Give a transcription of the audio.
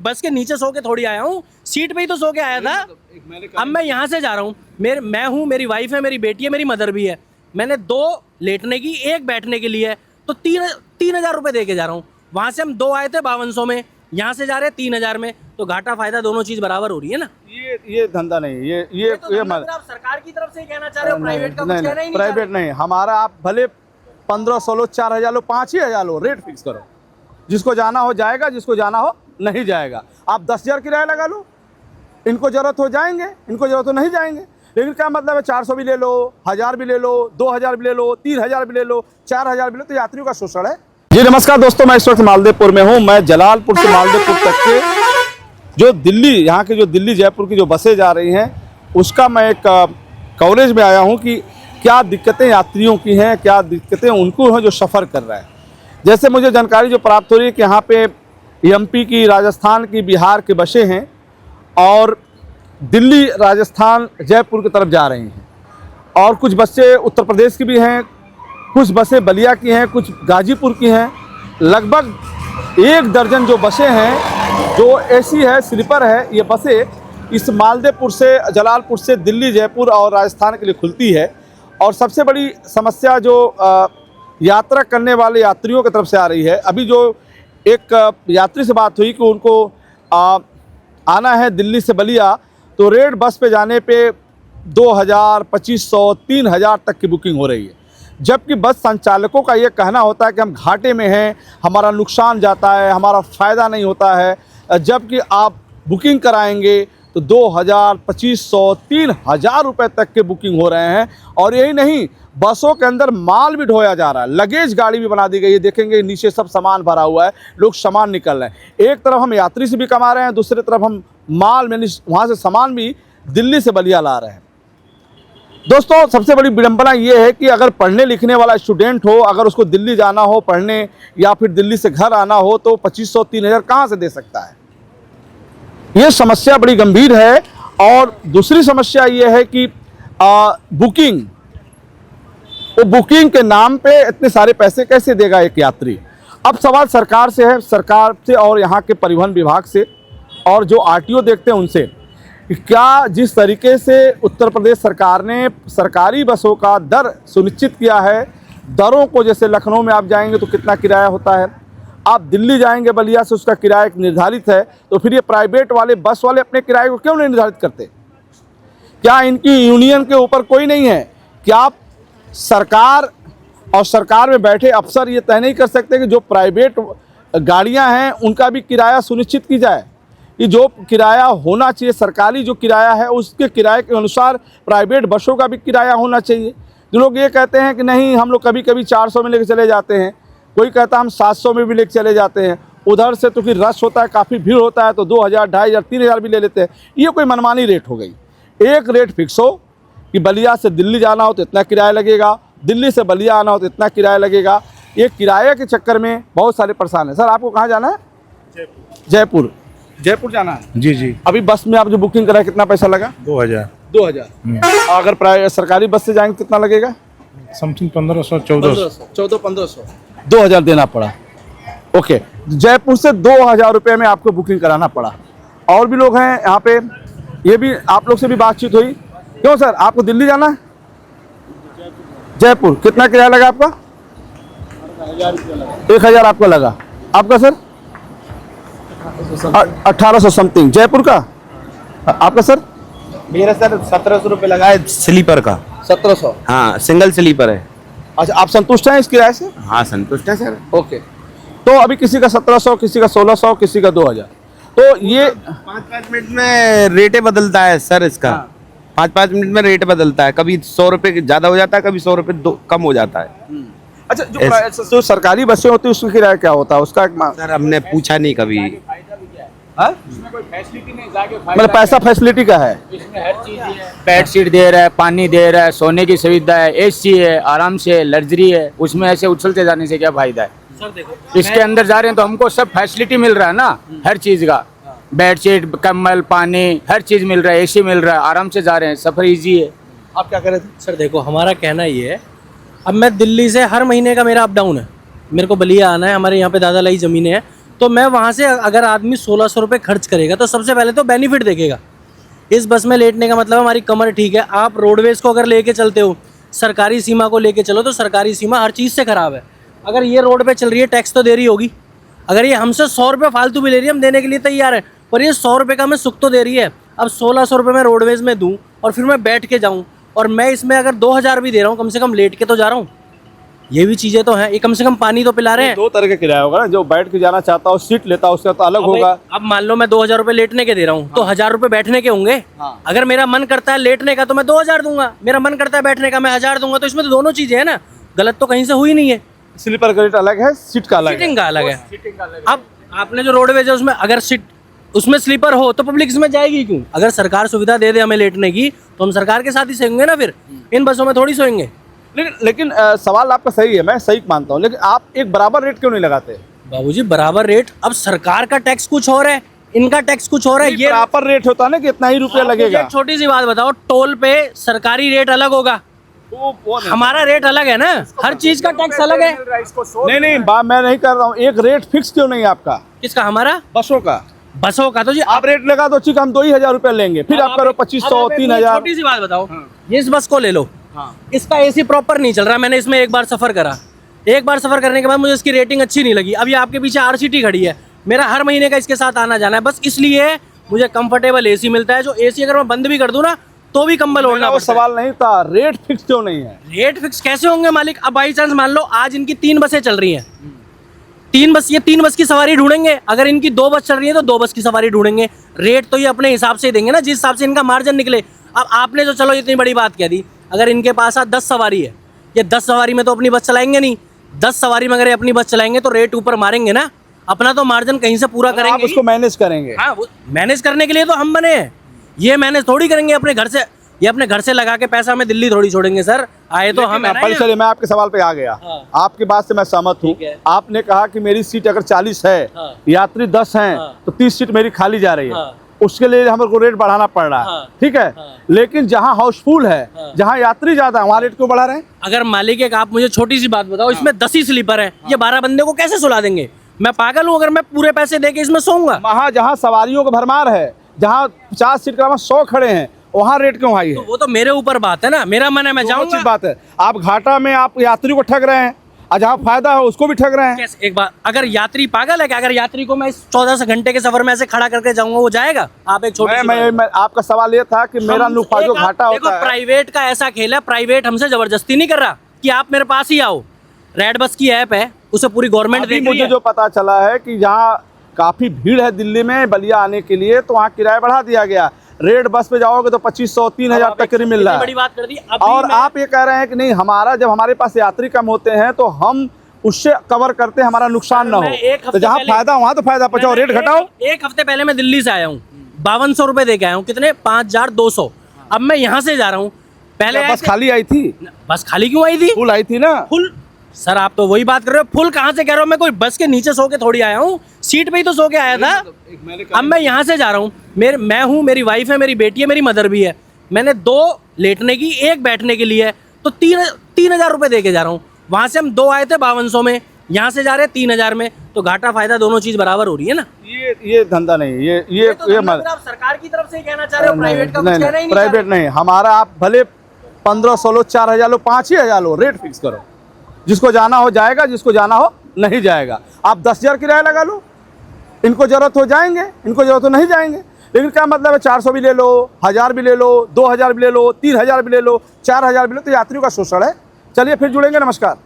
बस के नीचे सो के थोड़ी आया हूँ, सीट पे ही तो सो के आया था। अब मैं यहाँ से जा रहा हूँ, मैं हूँ, मेरी वाइफ है, मेरी बेटी है, मेरी मदर भी है। मैंने 2 लेटने की, 1 बैठने के लिए, तो 3,000 रुपये दे के जा रहा हूँ। वहाँ से हम 2 आए थे 5200 में, यहाँ से जा रहे हैं 3,000 में, तो घाटा फायदा दोनों चीज बराबर हो रही है ना। ये धंधा नहीं, ये आप सरकार की तरफ से कहना चाह रहे हो, प्राइवेट का कुछ कहना ही नहीं। प्राइवेट नहीं, हमारा आप भले 1500 लो, 4000 लो, 5,000 लो, रेट फिक्स करो। जिसको जाना हो जाएगा, जिसको जाना हो नहीं जाएगा। आप 10,000 किराया लगा लो, इनको जरूरत हो जाएंगे, इनको जरूरत हो नहीं जाएंगे। लेकिन क्या मतलब है, 400 भी ले लो, 1000 भी ले लो, 2000 भी ले लो, 3000 भी ले लो, 4000 भी ले लो, तो यात्रियों का शोषण है। जी नमस्कार दोस्तों, मैं इस वक्त मालदेवपुर में हूँ। मैं जलालपुर से मालदेवपुर तक के जो दिल्ली, यहाँ के जो दिल्ली जयपुर की जो बसें जा रही हैं, उसका मैं एक कवरेज में आया हूँ कि क्या दिक्कतें यात्रियों की हैं, क्या दिक्कतें उनको हैं जो सफ़र कर रहे हैं। जैसे मुझे जानकारी जो प्राप्त हो रही है कि यहाँ पे एमपी की, राजस्थान की, बिहार की बसें हैं और दिल्ली, राजस्थान, जयपुर की तरफ जा रही हैं। और कुछ बसें उत्तर प्रदेश की भी हैं, कुछ बसें बलिया की हैं, कुछ गाजीपुर की हैं। लगभग 1 दर्जन जो बसें हैं, जो एसी है, स्लीपर है, ये बसें इस मालदेवपुर से, जलालपुर से दिल्ली, जयपुर और राजस्थान के लिए खुलती है। और सबसे बड़ी समस्या जो यात्रा करने वाले यात्रियों की तरफ से आ रही है, अभी जो एक यात्री से बात हुई कि उनको आना है दिल्ली से बलिया, तो रेड बस पे जाने पे 2000, 2500, 3000 तक की बुकिंग हो रही है। जबकि बस संचालकों का ये कहना होता है कि हम घाटे में हैं, हमारा नुकसान जाता है, हमारा फ़ायदा नहीं होता है। जबकि आप बुकिंग कराएंगे तो 2000, 2500, 3000 रुपये तक के बुकिंग हो रहे हैं। और यही नहीं, बसों के अंदर माल भी ढोया जा रहा है, लगेज गाड़ी भी बना दी गई है। देखेंगे नीचे सब सामान भरा हुआ है, लोग सामान निकल रहे हैं। एक तरफ हम यात्री से भी कमा रहे हैं, दूसरी तरफ हम माल में वहाँ से सामान भी दिल्ली से बलिया ला रहे हैं। दोस्तों, सबसे बड़ी विडंबना ये है कि अगर पढ़ने लिखने वाला स्टूडेंट हो, अगर उसको दिल्ली जाना हो पढ़ने या फिर दिल्ली से घर आना हो, तो 2500, 3000 कहाँ से दे सकता है। ये समस्या बड़ी गंभीर है। और दूसरी समस्या ये है कि बुकिंग, वो बुकिंग के नाम पे इतने सारे पैसे कैसे देगा एक यात्री। अब सवाल सरकार से है, सरकार से और यहाँ के परिवहन विभाग से और जो आरटीओ देखते हैं उनसे, क्या जिस तरीके से उत्तर प्रदेश सरकार ने सरकारी बसों का दर सुनिश्चित किया है, दरों को, जैसे लखनऊ में आप जाएंगे तो कितना किराया होता है, आप दिल्ली जाएंगे बलिया से उसका किराया एक निर्धारित है, तो फिर ये प्राइवेट वाले, बस वाले अपने किराए को क्यों नहीं निर्धारित करते। क्या इनकी यूनियन के ऊपर कोई नहीं है? क्या सरकार और सरकार में बैठे अफसर ये तय नहीं कर सकते कि जो प्राइवेट गाड़ियां हैं उनका भी किराया सुनिश्चित की जाए, कि जो किराया होना चाहिए, सरकारी जो किराया है उसके किराए के अनुसार प्राइवेट बसों का भी किराया होना चाहिए। जो लोग ये कहते हैं कि नहीं, हम लोग कभी कभी 400 में लेके चले जाते हैं, कोई कहता है हम 700 में भी लेके चले जाते हैं, उधर से तो फिर रश होता है, काफ़ी भीड़ होता है, तो 2000, 2500, 3000 भी ले लेते हैं। ये कोई मनमानी रेट हो गई। एक रेट फिक्स हो कि बलिया से दिल्ली जाना हो तो इतना किराया लगेगा, दिल्ली से बलिया आना हो तो इतना किराया लगेगा। ये किराए के चक्कर में बहुत सारे परेशान हैं। सर, आपको कहाँ जाना है? जयपुर। जयपुर जाना है? जी जी। अभी बस में आप जो बुकिंग कराए कितना पैसा लगा? 2000। 2000। अगर प्राइवेट सरकारी बस से जाएंगे कितना लगेगा? समथिंग 1500, 1400, 1500, 2000 देना पड़ा। ओके, जयपुर से 2000 रुपये में आपको बुकिंग कराना पड़ा। और भी लोग हैं यहाँ पे, ये भी आप लोग से भी बातचीत हुई। क्यों सर, आपको दिल्ली जाना है? जयपुर कितना किराया लगा आपका? 1000 आपका लगा। आपका सर? 1800 समथिंग। जयपुर का आपका सर? मेरा सर 1700 रुपये लगा है स्लीपर का। 1700? हाँ, सिंगल स्लीपर है। अच्छा, आप संतुष्ट हैं इस किराए से? हाँ, संतुष्ट है सर। ओके, तो अभी किसी का 1700, किसी का 1600, किसी का 2000। तो ये 5-5 मिनट में रेटे बदलता है सर इसका। 5-5 मिनट में रेट बदलता है, कभी 100 रुपये ज़्यादा हो जाता है, कभी 100 रुपये कम हो जाता है। अच्छा, जो सरकारी बसें होती है उसका किराया क्या होता है? उसका सर हमने पूछा नहीं कभी। मतलब पैसा फैसिलिटी का है? इसमें हर चीज है, बेड शीट दे रहा है, पानी दे रहा है, सोने की सुविधा है, एसी है, आराम से लग्जरी है। उसमें ऐसे उछलते जाने से क्या फायदा है? सर देखो, इसके अंदर जा रहे हैं तो हमको सब फैसिलिटी मिल रहा है ना, हर चीज का, बेड शीट, कम्बल, पानी, हर चीज मिल रहा है, एसी मिल रहा है, आराम से जा रहे हैं, सफर इजी है। आप क्या कह रहे थे? सर देखो, हमारा कहना ये है, अब मैं दिल्ली से हर महीने का मेरा अप डाउन है, मेरे को बलिया आना है, हमारे यहाँ पे दादा लाई ज़मीनें हैं, तो मैं वहाँ से अगर आदमी 1600 रुपये खर्च करेगा तो सबसे पहले तो बेनिफिट देखेगा। इस बस में लेटने का मतलब हमारी कमर ठीक है। आप रोडवेज़ को अगर लेके चलते हो, सरकारी सीमा को लेके चलो तो सरकारी सीमा हर चीज़ से ख़राब है। अगर ये रोड पे चल रही है टैक्स तो दे रही होगी। अगर ये हमसे 100 रुपये फालतू भी ले रही है, हम देने के लिए तैयार है, पर ये 100 रुपये का हमें सुख तो दे रही है। अब 1600 रुपये मैं रोडवेज़ में दूँ और फिर मैं बैठ के जाऊँ, और मैं इसमें अगर 2000 भी दे रहा हूँ, कम से कम लेट के तो जा रहा हूँ। ये भी चीज़ें तो हैं। ये कम से कम पानी तो पिला रहे हैं। दो तरह का किराया होगा ना, जो बैठ के जाना चाहता हो सीट लेता है उसका तो अलग होगा। अब मान लो मैं 2000 रुपये लेटने के दे रहा हूँ, तो 1000 रुपये बैठने के होंगे। हाँ। अगर मेरा मन करता है लेटने का तो मैं 2000 दूंगा, मेरा मन करता है बैठने का मैं 1000 दूंगा। तो इसमें तो दोनों चीज़ें हैं ना, गलत तो कहीं से हुई नहीं है। स्लीपर का रेट अलग है, सीट का अलग है। सीटिंग का अलग है। अब आपने जो रोडवेज है उसमें अगर सीट उसमें स्लीपर हो तो पब्लिक इसमें जाएगी क्यों? अगर सरकार सुविधा दे दे हमें लेटने की तो हम सरकार के साथ ही सोएंगे ना, फिर इन बसों में थोड़ी सोएंगे। लेकिन सवाल आपका सही है, मैं सही मानता हूँ, लेकिन आप एक बराबर रेट क्यों नहीं लगाते? बाबूजी बराबर रेट, अब सरकार का टैक्स कुछ और है, इनका टैक्स कुछ और है। ये बराबर रेट होता है ना कि इतना ही रुपया लगेगा। एक छोटी सी बात बताओ, टोल पे सरकारी रेट अलग होगा, हमारा रेट अलग है ना, हर चीज का टैक्स अलग है। नहीं बात मैं नहीं कर रहा हूँ, एक रेट फिक्स क्यों नहीं है आपका? किसका? हमारा बसों का। बसों का तो जी आप रेट लगा दो, ठीक हम 2000 रुपया लेंगे, फिर आप करो 2500 3000। छोटी सी बात बताओ, ये इस बस को ले लो, इसका एसी प्रॉपर नहीं चल रहा। मैंने इसमें एक बार सफर करा, एक बार सफर करने के बाद मुझे इसकी रेटिंग अच्छी नहीं लगी। अब ये आपके पीछे आरसीटी खड़ी है, मेरा हर महीने का इसके साथ आना जाना है, बस इसलिए मुझे कंफर्टेबल एसी मिलता है। जो एसी अगर मैं बंद भी कर दूं ना तो भी कंबल ओढ़ना वो पड़ता है। सवाल नहीं था, रेट फिक्स क्यों नहीं है? रेट फिक्स कैसे होंगे मालिक? अब बाई चांस मान लो आज इनकी 3 बसें चल रही हैं, 3 बस, ये 3 बस की सवारी ढूंढेंगे। अगर इनकी 2 बस चल रही है तो 2 बस की सवारी ढूंढेंगे। रेट तो ये अपने हिसाब से ही देंगे ना, जिस हिसाब से इनका मार्जिन निकले। अब आपने जो चलो इतनी बड़ी बात कह दी, अगर इनके पास 10 सवारी है, ये 10 सवारी में तो अपनी बस चलाएंगे नहीं, 10 सवारी में अगर ये अपनी बस चलाएंगे तो रेट ऊपर मारेंगे ना, अपना तो मार्जिन कहीं से पूरा करेंगे। आप उसको मैनेज करेंगे। हाँ, मैनेज करने के लिए तो हम बने हैं, ये मैनेज थोड़ी करेंगे अपने घर से। ये अपने घर से लगा के पैसा हमें दिल्ली थोड़ी छोड़ेंगे सर, आए तो हम है ना। चलिए मैं आपके सवाल पे आ गया। हाँ। आपकी बात से मैं सहमत हूँ। ठीक है। आपने कहा कि मेरी सीट अगर 40 है, हाँ। यात्री 10 हैं, हाँ। तो 30 सीट मेरी खाली जा रही है। हाँ। उसके लिए हमको रेट बढ़ाना पड़ रहा है। हाँ। ठीक है। हाँ। लेकिन जहाँ हाउसफुल है, जहाँ यात्री ज्यादा है, वहाँ रेट क्यों बढ़ा रहे हैं? अगर मालिक एक आप मुझे छोटी सी बात बताओ, इसमें 10 ही स्लीपर है, ये 12 बंदे को कैसे सुला देंगे? मैं पागल हूँ अगर मैं पूरे पैसे दे के इसमें सोऊंगा? वहाँ जहाँ सवारियों का भरमार है, जहाँ 50 सीट का 100 खड़े हैं, वहाँ रेट क्यों हाई तो है? वो तो मेरे ऊपर बात है ना, मेरा मन है मैं दोनों जाऊंगा। चीज बात है। आप घाटा में आप यात्री को ठग रहे हैं, और जहाँ फायदा है उसको भी ठग रहे हैं। कैसे? एक बात, अगर यात्री पागल है क्या? अगर यात्री को मैं इस 14 घंटे के सफर में ऐसे खड़ा करके जाऊंगा, वो जाएगा? आप एक छोटी सी बात- मैं आपका सवाल ये था कि मेरा नुकसान जो घाटा होता है। प्राइवेट का ऐसा खेल है, प्राइवेट हमसे जबरदस्ती नहीं कर रहा कि आप मेरे पास ही आओ। रेड बस की ऐप है, उसे पूरी गवर्नमेंट अभी देख रही मुझे है। जो पता चला है कि जहाँ काफी भीड़ है दिल्ली में बलिया आने के लिए, तो वहाँ किराया बढ़ा दिया गया। रेड बस पे जाओगे तो 2500 3000 तक की मिल रहा है। बड़ी बात कर दी। और आप ये कह रहे हैं कि नहीं, हमारा जब हमारे पास यात्री कम होते हैं तो हम उससे कवर करते हैं, हमारा नुकसान ना मैं एक हो। हफ्ते तो जहाँ पहले- फायदा वहाँ तो फायदा पचाओ, रेट घटाओ। एक हफ्ते पहले मैं दिल्ली से आया हूँ, 5200 रुपए दे के आया हूँ। कितने? 5200। अब मैं यहाँ से जा रहा हूँ। पहले बस खाली आई थी, बस खाली क्यों आई थी? फुल आई थी ना। फुल? सर आप तो वही बात कर रहे हो, फुल कहाँ से कह रहे हो? मैं कोई बस के नीचे सो के थोड़ी आया हूँ, सीट पे ही तो सो के आया था। अब मैं यहाँ से जा रहा हूँ, मैं हूँ, मेरी वाइफ है, मेरी बेटी है, मेरी मदर भी है। मैंने 2 लेटने की, 1 बैठने के लिए है, तो 3000 रुपये दे के जा रहा हूँ। वहाँ से हम 2 आए थे 5200 में, यहाँ से जा रहे हैं 3000 में, तो घाटा फायदा दोनों चीज़ बराबर हो रही है ना। ये धंधा नहीं, ये तो आप सरकार की तरफ से ही कहना चाह रहे हो, प्राइवेट का कुछ कहना ही नहीं। प्राइवेट नहीं, हमारा आप भले 1500 लो, 4000 लो, 5000 लो, रेट फिक्स करो। जिसको जाना हो जाएगा, जिसको जाना हो नहीं जाएगा। आप 10,000 किराया लगा लो, इनको जरूरत हो जाएंगे, इनको जरूरत हो नहीं जाएंगे। लेकिन क्या मतलब है, 400 भी ले लो, 1000 भी ले लो, 2000 भी ले लो, 3000 भी ले लो, 4000 भी ले लो, तो यात्रियों का शोषण है। चलिए फिर जुड़ेंगे, नमस्कार।